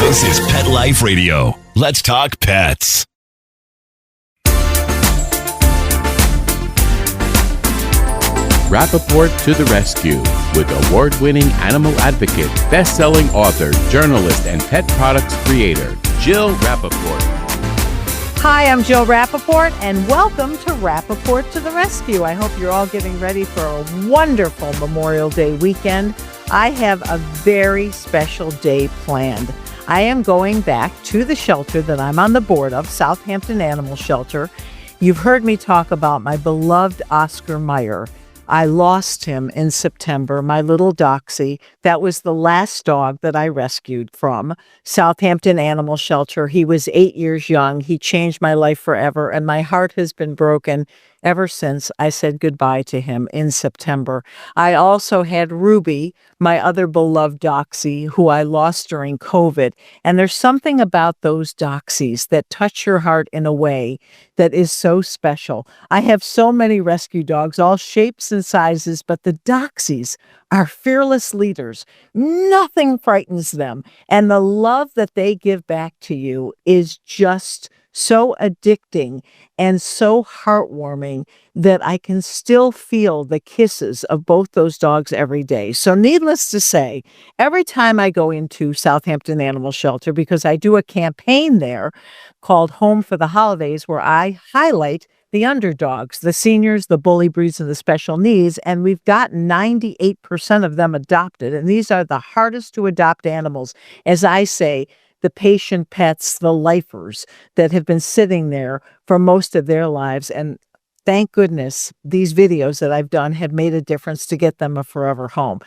This is Pet Life Radio. Let's talk pets. Rappaport to the rescue with award-winning animal advocate, best-selling author, journalist, and pet products creator, Jill Rappaport. Hi, I'm Jill Rappaport, and welcome to Rappaport to the Rescue. I hope you're all getting ready for a wonderful Memorial Day weekend. I have a very special day planned. I am going back to the shelter that I'm on the board of, Southampton Animal Shelter. You've heard me talk about my beloved Oscar Mayer. I lost him in September, my little Doxy. That was the last dog that I rescued from Southampton Animal Shelter. He was 8 years young. He changed my life forever, and my heart has been broken ever since I said goodbye to him in September. I also had Ruby, my other beloved Doxy, who I lost during COVID. And there's something about those Doxies that touch your heart in a way that is so special. I have so many rescue dogs, all shapes and sizes, but the Doxies are fearless leaders. Nothing frightens them. And the love that they give back to you is just so addicting and so heartwarming that I can still feel the kisses of both those dogs every day. So needless to say, every time I go into Southampton Animal Shelter, because I do a campaign there called Home for the Holidays, where I highlight the underdogs, the seniors, the bully breeds, and the special needs, and we've got 98% of them adopted. And these are the hardest to adopt animals. As I say, the patient pets, the lifers that have been sitting there for most of their lives. And thank goodness these videos that I've done have made a difference to get them a forever home.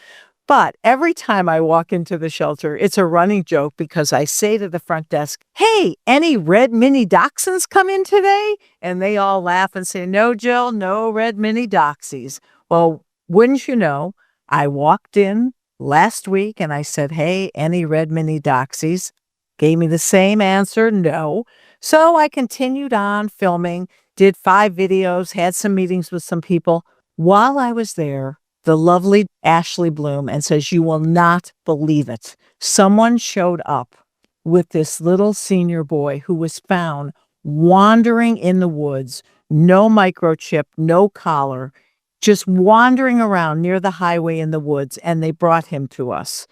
But every time I walk into the shelter, it's a running joke because I say to the front desk, "Hey, any red mini dachshunds come in today?" And they all laugh and say, "No, Jill, no red mini doxies." Well, wouldn't you know, I walked in last week and I said, "Hey, any red mini doxies?" Gave me the same answer, no. So I continued on filming, did 5 videos, had some meetings with some people. While I was there, the lovely Ashley Bloom, and says, "You will not believe it. Someone showed up with this little senior boy who was found wandering in the woods, no microchip, no collar, just wandering around near the highway in the woods, and they brought him to us."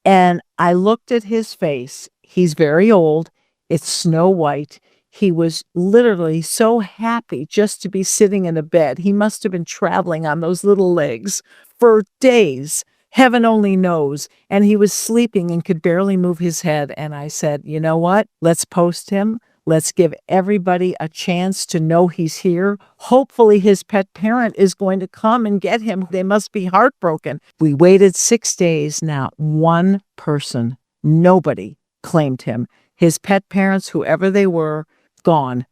And I looked at his face. He's very old. It's snow white. He was literally so happy just to be sitting in a bed. He must have been traveling on those little legs for days. Heaven only knows. And he was sleeping and could barely move his head. And I said, you know what? Let's post him. Let's give everybody a chance to know he's here. Hopefully his pet parent is going to come and get him. They must be heartbroken. We waited 6 days. Not one person, nobody claimed him. His pet parents, whoever they were, gone.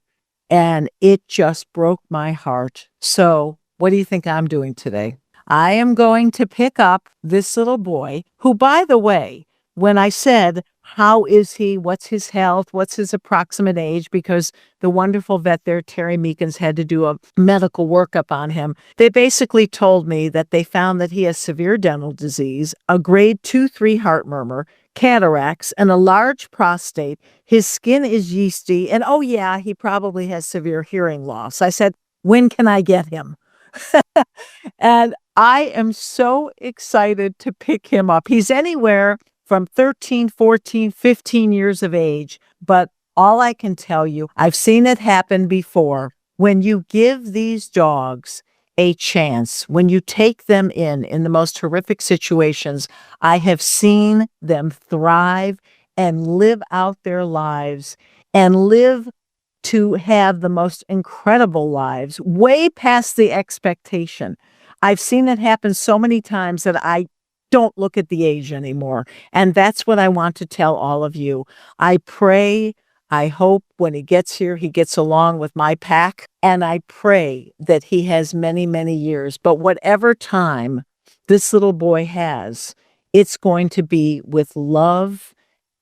And it just broke my heart. So what do you think I'm doing today? I am going to pick up this little boy who, by the way, when I said, how is he? What's his health? What's his approximate age? Because the wonderful vet there, Terry Meekins, had to do a medical workup on him. They basically told me that they found that he has severe dental disease, a grade 2-3 heart murmur, cataracts, and a large prostate. His skin is yeasty, and oh yeah, he probably has severe hearing loss. I said, when can I get him? And I am so excited to pick him up. He's anywhere from 13, 14, 15 years of age. But all I can tell you, I've seen it happen before. When you give these dogs a chance, when you take them in the most horrific situations, I have seen them thrive and live out their lives and live to have the most incredible lives, way past the expectation. I've seen it happen so many times that I don't look at the age anymore. And that's what I want to tell all of you. I pray, I hope when he gets here, he gets along with my pack. And I pray that he has many, many years. But whatever time this little boy has, it's going to be with love,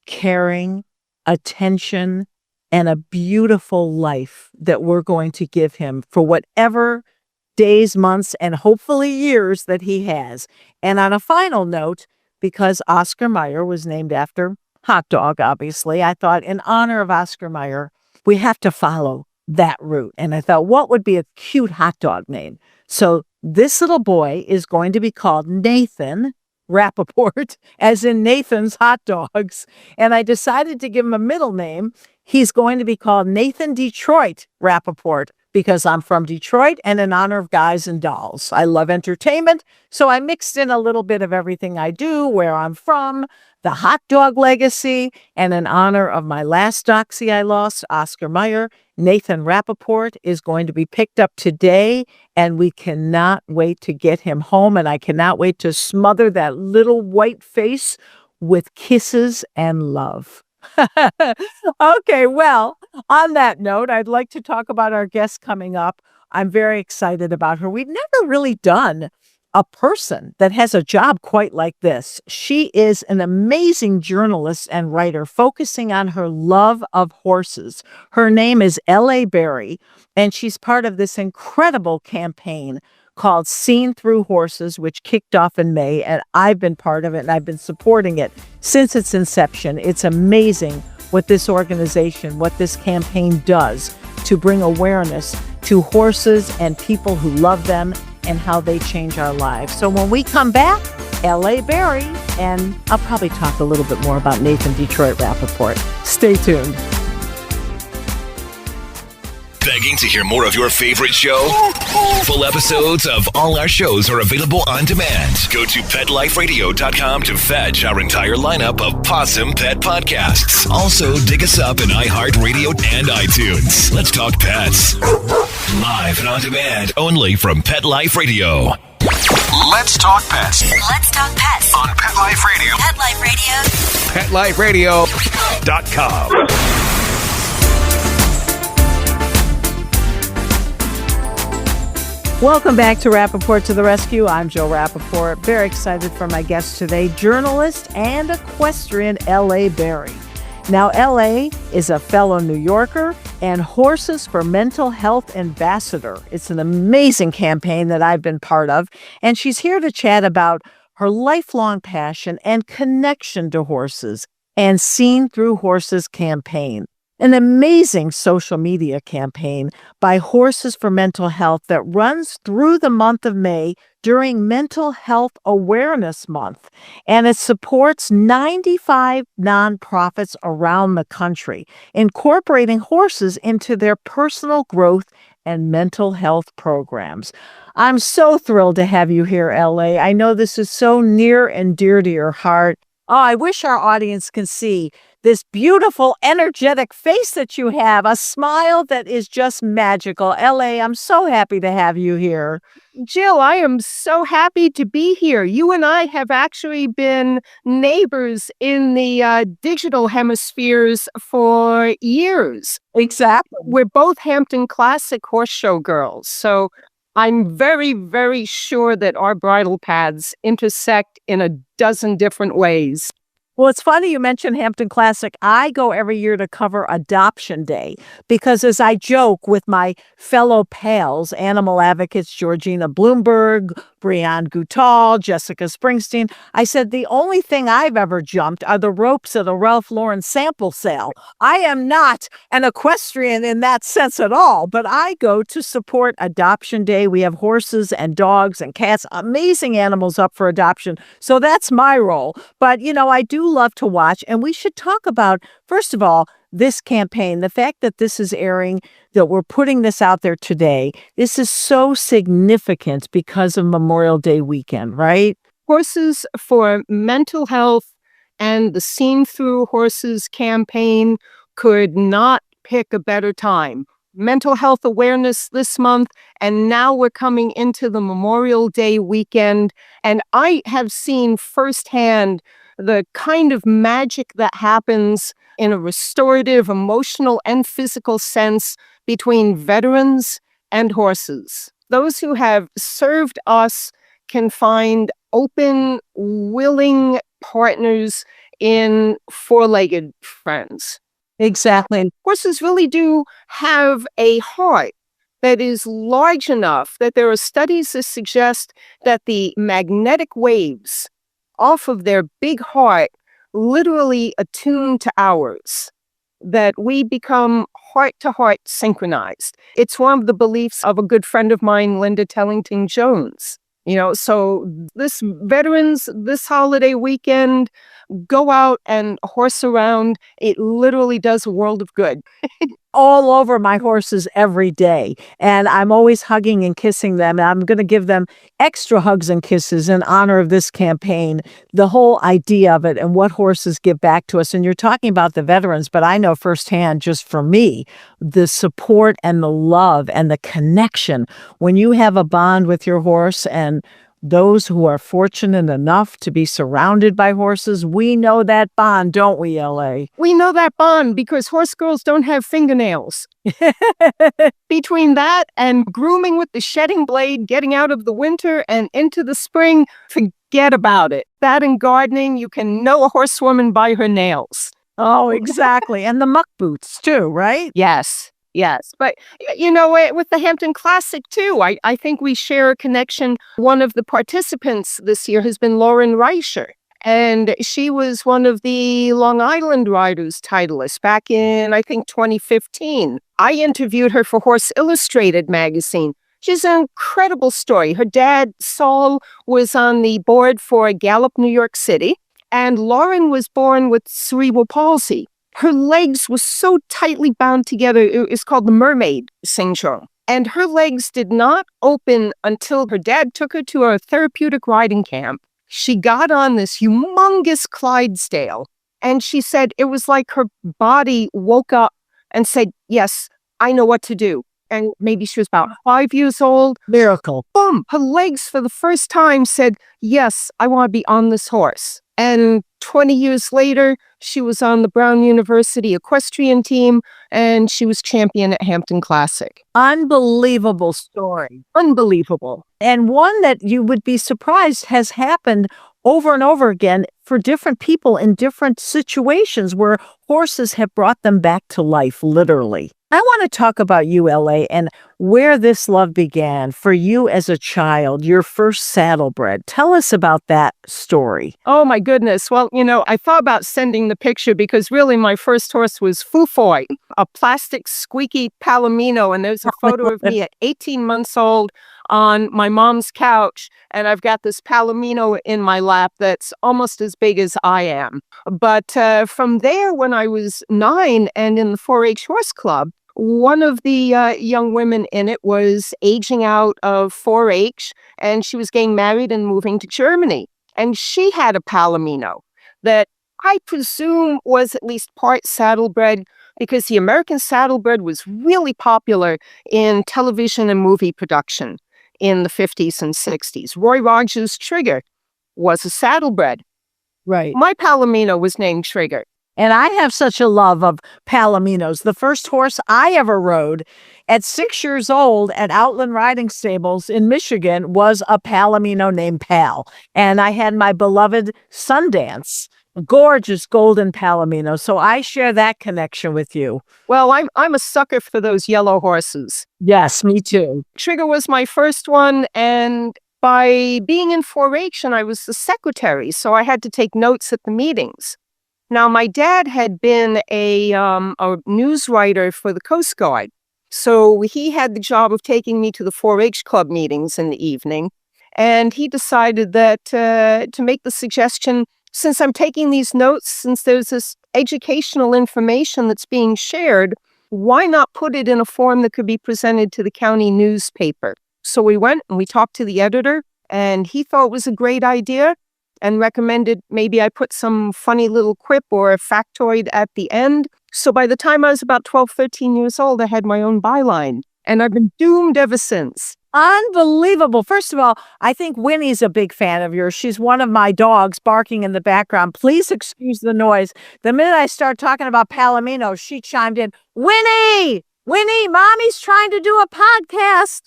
caring, attention, and a beautiful life that we're going to give him for whatever days, months, and hopefully years that he has. And on a final note, because Oscar Mayer was named after hot dog, obviously. I thought, in honor of Oscar Mayer, we have to follow that route. And I thought, what would be a cute hot dog name? So this little boy is going to be called Nathan Rappaport, as in Nathan's Hot Dogs. And I decided to give him a middle name. He's going to be called Nathan Detroit Rappaport, because I'm from Detroit and in honor of guys and dolls. I love entertainment, so I mixed in a little bit of everything I do, where I'm from, the hot dog legacy, and in honor of my last doxy I lost, Oscar Mayer, Nathan Rappaport is going to be picked up today, and we cannot wait to get him home, and I cannot wait to smother that little white face with kisses and love. Okay, well, on that note, I'd like to talk about our guest coming up. I'm very excited about her. We've never really done a person that has a job quite like this. She is an amazing journalist and writer focusing on her love of horses. Her name is L.A. Berry, and she's part of this incredible campaign called Seen Through Horses, which kicked off in May, and I've been part of it, and I've been supporting it since its inception. It's amazing what this organization, what this campaign does to bring awareness to horses and people who love them and how they change our lives. So when we come back, L.A. Berry, and I'll probably talk a little bit more about Nathan Detroit Rappaport. Stay tuned. Begging to hear more of your favorite show? Full episodes of all our shows are available on demand. Go to PetLifeRadio.com to fetch our entire lineup of Possum Pet podcasts. Also, dig us up in iHeartRadio and iTunes. Let's talk pets. Live and on demand only from Pet Life Radio. Let's talk pets. Let's talk pets On Pet Life Radio. Pet Life Radio. PetLifeRadio.com. Welcome back to Rappaport to the Rescue. I'm Jill Rappaport. Very excited for my guest today, journalist and equestrian L.A. Berry. Now, L.A. is a fellow New Yorker and Horses for Mental Health ambassador. It's an amazing campaign that I've been part of, and she's here to chat about her lifelong passion and connection to horses and Seen Through Horses campaign. An amazing social media campaign by Horses for Mental Health that runs through the month of May during Mental Health Awareness Month. And it supports 95 nonprofits around the country, incorporating horses into their personal growth and mental health programs. I'm so thrilled to have you here, LA. I know this is so near and dear to your heart. Oh, I wish our audience can see this beautiful, energetic face that you have, a smile that is just magical. LA, I'm so happy to have you here. Jill, I am so happy to be here. You and I have actually been neighbors in the digital hemispheres for years. Exactly. We're both Hampton Classic horse show girls. So I'm very, very sure that our bridle paths intersect in a dozen different ways. Well, it's funny you mentioned Hampton Classic. I go every year to cover Adoption Day because, as I joke with my fellow pals, animal advocates Georgina Bloomberg, Brianne Goutal, Jessica Springsteen, I said the only thing I've ever jumped are the ropes at a Ralph Lauren sample sale. I am not an equestrian in that sense at all, but I go to support Adoption Day. We have horses and dogs and cats, amazing animals up for adoption. So that's my role. But, you know, I do love to watch, and we should talk about, first of all, this campaign, the fact that this is airing, that we're putting this out there today. This is so significant because of Memorial Day weekend, right? Horses for Mental Health and the Seen Through Horses campaign could not pick a better time. Mental health awareness this month, and now we're coming into the Memorial Day weekend, and I have seen firsthand the kind of magic that happens in a restorative, emotional, and physical sense between veterans and horses. Those who have served us can find open, willing partners in four-legged friends. Exactly. And horses really do have a heart that is large enough that there are studies that suggest that the magnetic waves off of their big heart literally attuned to ours, that we become heart-to-heart synchronized. It's one of the beliefs of a good friend of mine, Linda Tellington Jones. So this veterans, this holiday weekend, go out and horse around. It literally does a world of good. All over my horses every day. And I'm always hugging and kissing them. And I'm going to give them extra hugs and kisses in honor of this campaign, the whole idea of it and what horses give back to us. And you're talking about the veterans, but I know firsthand, just for me, the support and the love and the connection. When you have a bond with your horse, and those who are fortunate enough to be surrounded by horses, we know that bond, don't we, LA? We know that bond because horse girls don't have fingernails. Between that and grooming with the shedding blade, getting out of the winter and into the spring, forget about it. That and gardening, you can know a horsewoman by her nails. Oh, exactly. And the muck boots too, right? Yes. But, with the Hampton Classic, too, I think we share a connection. One of the participants this year has been Lauren Reicher, and she was one of the Long Island Riders titleists back in, I think, 2015. I interviewed her for Horse Illustrated magazine. She's an incredible story. Her dad, Saul, was on the board for Gallup, New York City, and Lauren was born with cerebral palsy. Her legs were so tightly bound together, it's called the mermaid syndrome. And her legs did not open until her dad took her to a therapeutic riding camp. She got on this humongous Clydesdale, and she said it was like her body woke up and said, yes, I know what to do. And maybe she was about 5 years old. Miracle. Boom! Her legs for the first time said, yes, I want to be on this horse. And 20 years later, she was on the Brown University equestrian team, and she was champion at Hampton Classic. Unbelievable story. Unbelievable. And one that you would be surprised has happened over and over again for different people in different situations where horses have brought them back to life, literally. I want to talk about you, LA, and where this love began for you as a child, your first saddlebred. Tell us about that story. Oh, my goodness. Well, I thought about sending the picture because really my first horse was Fufoy, a plastic squeaky Palomino. And there's a photo of me at 18 months old on my mom's couch, and I've got this Palomino in my lap that's almost as big as I am. But from there, when I was 9 and in the 4-H Horse Club, one of the young women in it was aging out of 4-H, and she was getting married and moving to Germany. And she had a Palomino that I presume was at least part saddlebred, because the American saddlebred was really popular in television and movie production in the 50s and 60s. Roy Rogers' Trigger was a saddlebred. Right. My Palomino was named Trigger. And I have such a love of Palominos. The first horse I ever rode at 6 years old at Outland Riding Stables in Michigan was a Palomino named Pal. And I had my beloved Sundance, gorgeous golden Palomino. So I share that connection with you. Well, I'm a sucker for those yellow horses. Yes, me too. Trigger was my first one, and by being in 4-H, and I was the secretary, so I had to take notes at the meetings. Now, my dad had been a news writer for the Coast Guard, so he had the job of taking me to the 4-H club meetings in the evening, and he decided that to make the suggestion, since I'm taking these notes, since there's this educational information that's being shared, why not put it in a form that could be presented to the county newspaper? So we went and we talked to the editor, and he thought it was a great idea and recommended maybe I put some funny little quip or a factoid at the end. So by the time I was about 12, 13 years old, I had my own byline, and I've been doomed ever since. Unbelievable. First of all, I think Winnie's a big fan of yours. She's one of my dogs barking in the background. Please excuse the noise. The minute I start talking about Palomino, she chimed in, Winnie, Mommy's trying to do a podcast.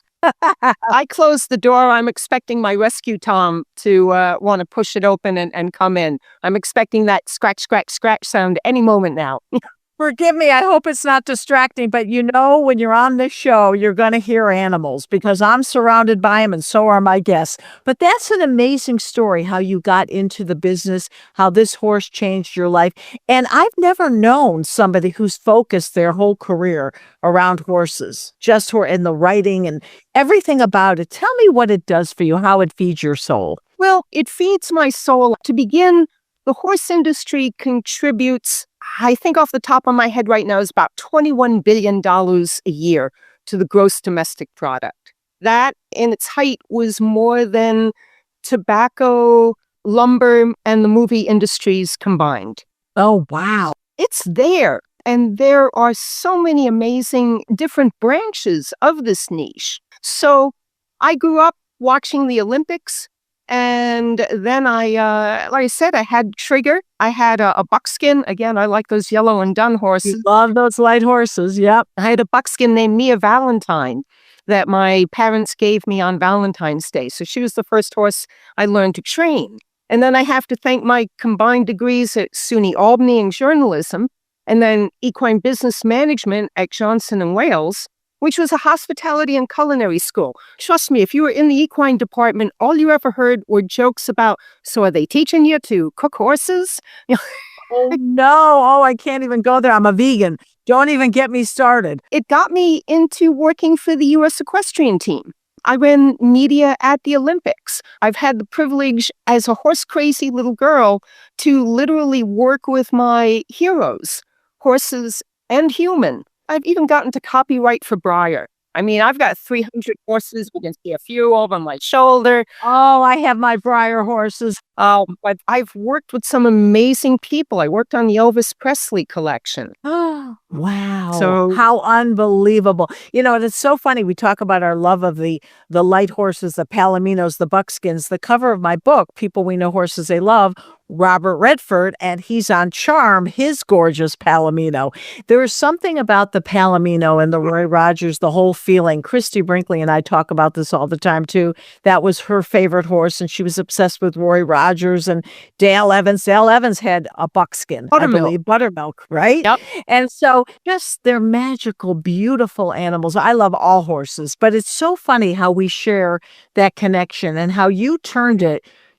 I closed the door. I'm expecting my rescue Tom to want to push it open and come in. I'm expecting that scratch, scratch, scratch sound any moment now. Forgive me. I hope it's not distracting, but when you're on this show, you're going to hear animals because I'm surrounded by them and so are my guests. But that's an amazing story, how you got into the business, how this horse changed your life. And I've never known somebody who's focused their whole career around horses, and the writing and everything about it. Tell me what it does for you, how it feeds your soul. Well, it feeds my soul. To begin, the horse industry contributes, I think off the top of my head right now, is about $21 billion a year to the gross domestic product. That in its height was more than tobacco, lumber, and the movie industries combined. Oh, wow. It's there. And there are so many amazing different branches of this niche. So I grew up watching the Olympics. And then like I said, I had Trigger. I had a buckskin. Again, I like those yellow and dun horses. You love those light horses. Yep. I had a buckskin named Mia Valentine that my parents gave me on Valentine's Day. So she was the first horse I learned to train. And then I have to thank my combined degrees at SUNY Albany in journalism and then equine business management at Johnson and Wales, which was a hospitality and culinary school. Trust me, if you were in the equine department, all you ever heard were jokes about, so are they teaching you to cook horses? Oh, no. Oh, I can't even go there. I'm a vegan. Don't even get me started. It got me into working for the U.S. equestrian team. I ran media at the Olympics. I've had the privilege as a horse-crazy little girl to literally work with my heroes, horses and human. I've even gotten to copyright for Breyer. I mean, I've got 300 horses. We can see a few over my shoulder. Oh, I have my Breyer horses. But I've worked with some amazing people. I worked on the Elvis Presley collection. Oh, wow. So how unbelievable. And it's so funny. We talk about our love of the light horses, the Palominos, the buckskins. The cover of my book, People We Know Horses They Love, Robert Redford, and he's on Charm, his gorgeous Palomino. There is something about the Palomino and the Roy Rogers, the whole feeling. Christy Brinkley and I talk about this all the time, too. That was her favorite horse, and she was obsessed with Roy Rogers and Dale Evans. Dale Evans had a buckskin, I believe, buttermilk, right? Yep. And so just they're magical, beautiful animals. I love all horses, but it's so funny how we share that connection and how you turned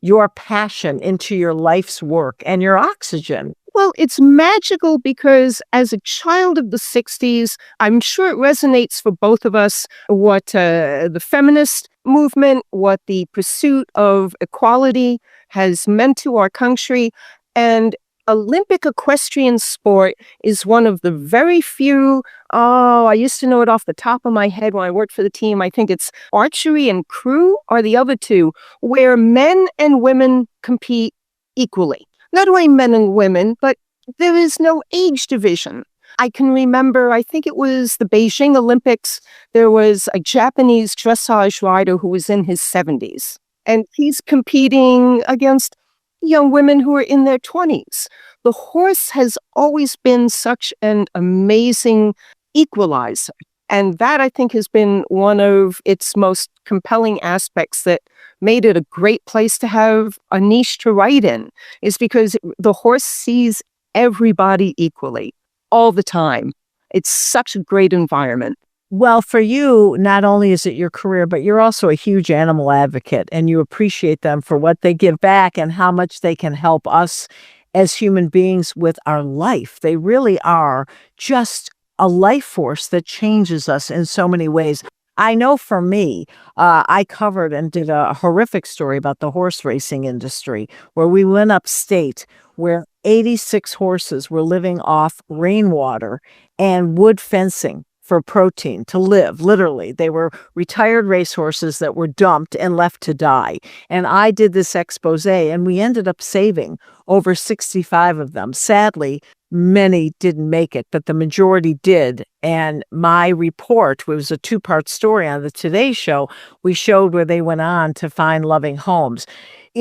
your passion into your life's work and your oxygen. Well, it's magical because as a child of the 60s, I'm sure it resonates for both of us what the feminist movement, what the pursuit of equality has meant to our country. And Olympic equestrian sport is one of the very few, I used to know it off the top of my head when I worked for the team. I think it's archery and crew are the other two, where men and women compete equally. Not only men and women, but there is no age division. I can remember, I think it was the Beijing Olympics, there was a Japanese dressage rider who was in his 70s, and he's competing against young women who are in their 20s. The horse has always been such an amazing equalizer. And that, I think, has been one of its most compelling aspects that made it a great place to have a niche to write in, is because the horse sees everybody equally all the time. It's such a great environment. Well, for you, not only is it your career, but you're also a huge animal advocate, and you appreciate them for what they give back and how much they can help us as human beings with our life. They really are just a life force that changes us in so many ways. I know for me, I covered and did a horrific story about the horse racing industry, where we went upstate where 86 horses were living off rainwater and wood fencing for protein to live. Literally, they were retired racehorses that were dumped and left to die. And I did this expose, and we ended up saving over 65 of them. Sadly, many didn't make it, but the majority did. And my report was a 2-part story on the Today Show. We showed where they went on to find loving homes.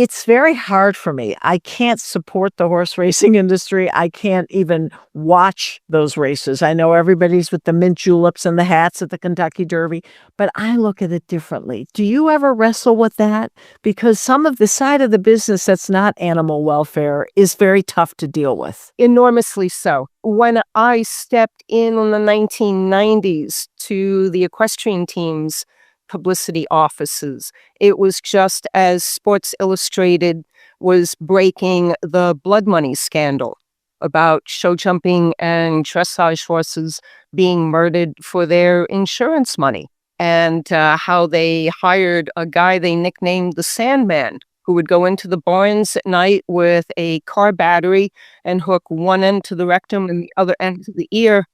It's very hard for me. I can't support the horse racing industry. I can't even watch those races. I know everybody's with the mint juleps and the hats at the Kentucky Derby, but I look at it differently. Do you ever wrestle with that? Because some of the side of the business that's not animal welfare is very tough to deal with. Enormously so. When I stepped in the 1990s to the equestrian team's publicity offices, it was just as Sports Illustrated was breaking the blood money scandal about show jumping and dressage horses being murdered for their insurance money, and how they hired a guy they nicknamed the Sandman, who would go into the barns at night with a car battery and hook one end to the rectum and the other end to the ear,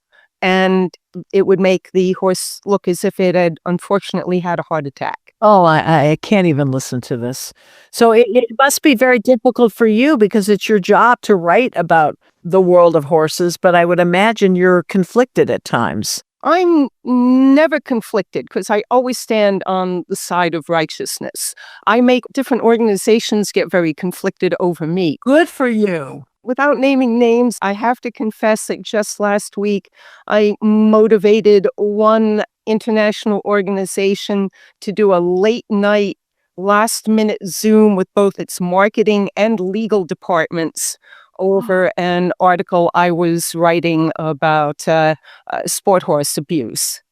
and it would make the horse look as if it had unfortunately had a heart attack. Oh, I can't even listen to this. So it must be very difficult for you because it's your job to write about the world of horses, but I would imagine you're conflicted at times. I'm never conflicted because I always stand on the side of righteousness. I make different organizations get very conflicted over me. Good for you. Without naming names, I have to confess that just last week, I motivated one international organization to do a late night, last minute Zoom with both its marketing and legal departments over an article I was writing about sport horse abuse.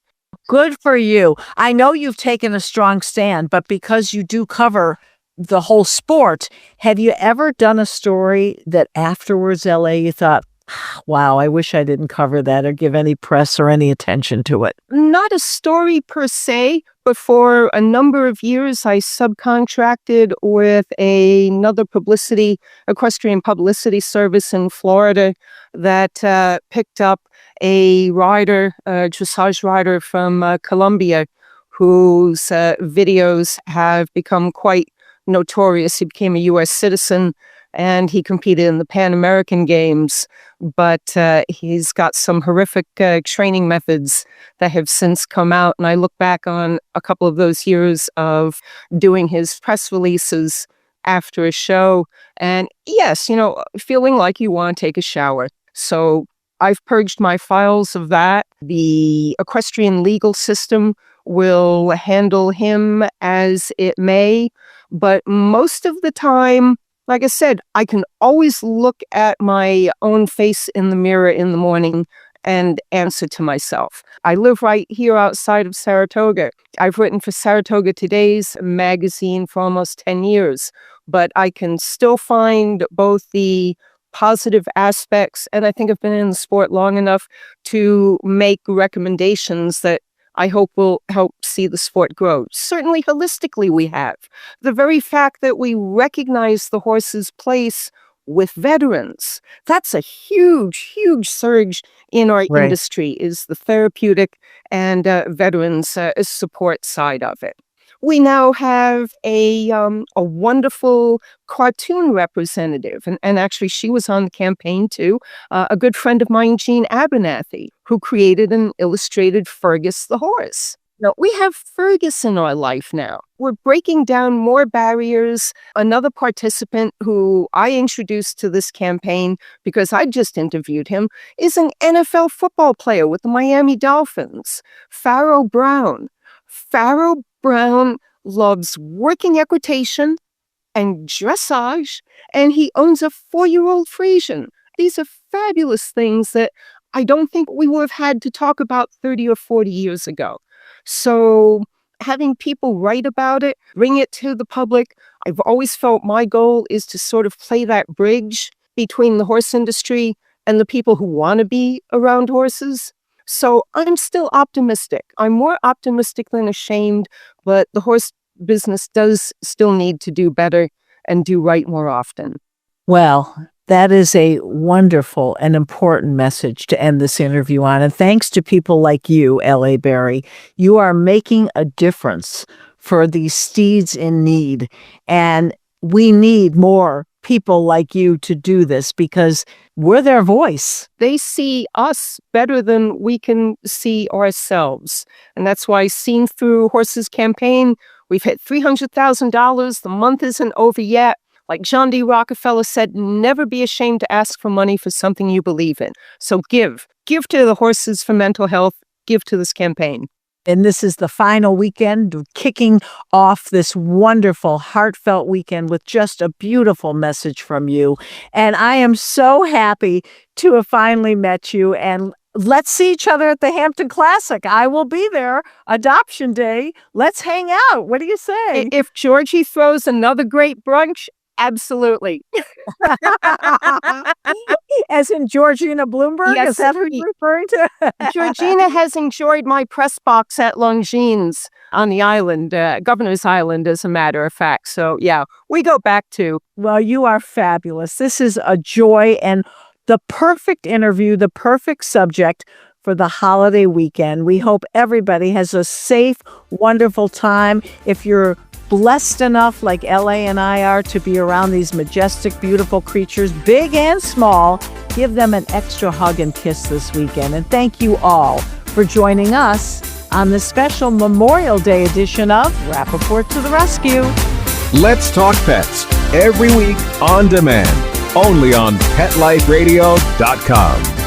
Good for you. I know you've taken a strong stand, but because you do cover the whole sport, have you ever done a story that afterwards, LA, you thought, wow, I wish I didn't cover that or give any press or any attention to it? Not a story per se, but for a number of years, I subcontracted with another equestrian publicity service in Florida that picked up a dressage rider from Colombia, whose videos have become quite notorious. He became a U.S. citizen and he competed in the Pan American Games, but he's got some horrific training methods that have since come out. And I look back on a couple of those years of doing his press releases after a show. And yes, feeling like you want to take a shower. So I've purged my files of that. The equestrian legal system will handle him as it may. But most of the time, like I said, I can always look at my own face in the mirror in the morning and answer to myself. I live right here outside of Saratoga. I've written for Saratoga Today's magazine for almost 10 years, but I can still find both the positive aspects, and I think I've been in the sport long enough to make recommendations that I hope will help see the sport grow. Certainly holistically we have. The very fact that we recognize the horse's place with veterans, that's a huge, huge surge in our industry, is the therapeutic and veterans support side of it. We now have a wonderful cartoon representative, and actually she was on the campaign too, a good friend of mine, Jean Abernathy, who created and illustrated Fergus the horse. Now, we have Fergus in our life now. We're breaking down more barriers. Another participant who I introduced to this campaign, because I just interviewed him, is an NFL football player with the Miami Dolphins, Pharaoh Brown. Pharaoh Brown loves working equitation and dressage, and he owns a 4-year-old Friesian. These are fabulous things that I don't think we would have had to talk about 30 or 40 years ago. So having people write about it, bring it to the public, I've always felt my goal is to sort of play that bridge between the horse industry and the people who want to be around horses. So I'm still optimistic. I'm more optimistic than ashamed, but the horse business does still need to do better and do right more often. Well, that is a wonderful and important message to end this interview on. And thanks to people like you, L.A. Barry, you are making a difference for these steeds in need. And we need more people like you to do this because we're their voice. They see us better than we can see ourselves. And that's why Seen Through Horses campaign We've hit $300,000. The month isn't over yet. Like John D. Rockefeller said, never be ashamed to ask for money for something you believe in. So give. Give to the Horses for Mental Health. Give to this campaign. And this is the final weekend, kicking off this wonderful, heartfelt weekend with just a beautiful message from you. And I am so happy to have finally met you. And let's see each other at the Hampton Classic. I will be there. Adoption Day. Let's hang out. What do you say? If Georgie throws another great brunch, absolutely. As in Georgina Bloomberg? Yes. Is that who you're referring to? Georgina has enjoyed my press box at Longines on the island, Governor's Island, as a matter of fact. So, yeah, we go back to. Well, you are fabulous. This is a joy and the perfect interview, the perfect subject for the holiday weekend. We hope everybody has a safe, wonderful time. If you're blessed enough, like LA and I are, to be around these majestic, beautiful creatures, big and small, give them an extra hug and kiss this weekend. And thank you all for joining us on this special Memorial Day edition of Rappaport to the Rescue. Let's Talk Pets, every week on demand, only on PetLifeRadio.com.